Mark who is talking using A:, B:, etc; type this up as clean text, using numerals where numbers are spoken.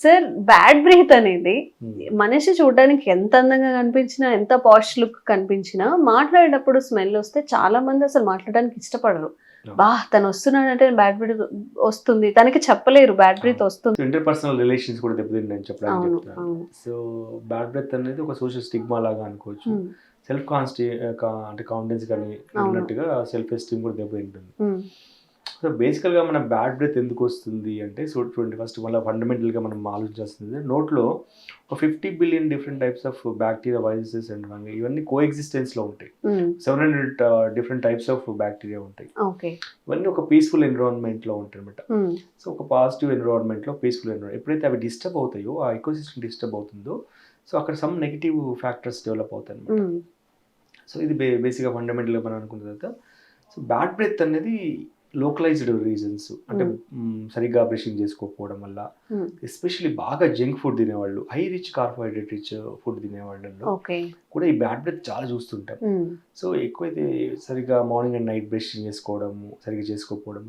A: Sir bad breath అనేది
B: Hmm.
A: మనిషి చూడడానికి ఎంత అందంగా కనిపించినా ఎంత పాష్ లుక్ కనిపించినా మాట్లాడేటప్పుడు స్మెల్ వస్తే చాలా మంది అసలు మాట్లాడడానికి ఇష్టపడరు.
B: Yeah.
A: బా తను వస్తున్నాడంటే బ్యాడ్ బ్రీత్ వస్తుంది, తనకి చెప్పలేరు బ్యాడ్ బ్రీత్ వస్తుంది.
B: సో ఇంటర్పర్సనల్ రిలేషన్స్ కూడా దెబ్బతింటాయని చెప్పడానికి
A: అవును
B: చెప్తున్నాను.
A: అవును.
B: సో బ్యాడ్ బ్రెత్ అనేది ఒక సోషల్ స్టిగ్మా లాగా అనుకోవచ్చు.
A: Hmm.
B: సెల్ఫ్ అంటే కాన్ఫిడెన్స్ కానీ
A: అవును.
B: ఉన్నట్టుగా సెల్ఫ్ ఎస్టీమ్ కూడా దెబ్బతింటుంది.
A: Hmm.
B: సో బేసికల్గా మన బ్యాడ్ బ్రెత్ ఎందుకు వస్తుంది అంటే, సో చూడండి, ఫస్ట్ మళ్ళీ ఫండమెంటల్గా మనం ఆలోచించాల్సింది నోట్లో ఒక 50 billion different types of bacteria, viruses and fungi ఇవన్నీ కో ఎగ్జిస్టెన్స్లో ఉంటాయి.
A: Hmm.
B: 700 different types of bacteria ఉంటాయి.
A: ఓకే.
B: ఇవన్నీ ఒక పీస్ఫుల్ ఎన్విరాన్మెంట్లో ఉంటాయి అనమాట.
A: Hmm.
B: సో ఒక పాజిటివ్ ఎన్విరాన్మెంట్లో పీస్ఫుల్ ఎన్విరాన్మెంట్ ఎప్పుడైతే అవి డిస్టర్బ్ అవుతాయో, ఆ ఎకోసిస్టమ్ డిస్టర్బ్ అవుతుందో, సో అక్కడ సమ్ నెగిటివ్ ఫ్యాక్టర్స్ డెవలప్ అవుతాయి అనమాట.
A: Hmm.
B: సో ఇది బేసిక్గా ఫండమెంటల్గా మనం అనుకున్న తర్వాత, సో బ్యాడ్ బ్రెత్ అనేది లోకలైజ్డ్ రీజన్స్ అంటే సరిగ్గా బ్రషింగ్ చేసుకోకపోవడం వల్ల,
A: Hmm.
B: ఎస్పెషల్లీ బాగా జంక్ ఫుడ్ తినేవాళ్ళు, high rich carbohydrate rich food తినేవాళ్ళలో
A: ఓకే.
B: కూడా ఈ బ్యాడ్ బ్రెత్ చాలా చూస్తుంటాం.
A: Hmm.
B: సో ఎక్కువైతే సరిగ్గా మార్నింగ్ అండ్ నైట్ బ్రషింగ్ చేసుకోవడము సరిగ్గా చేసుకోకపోవడం,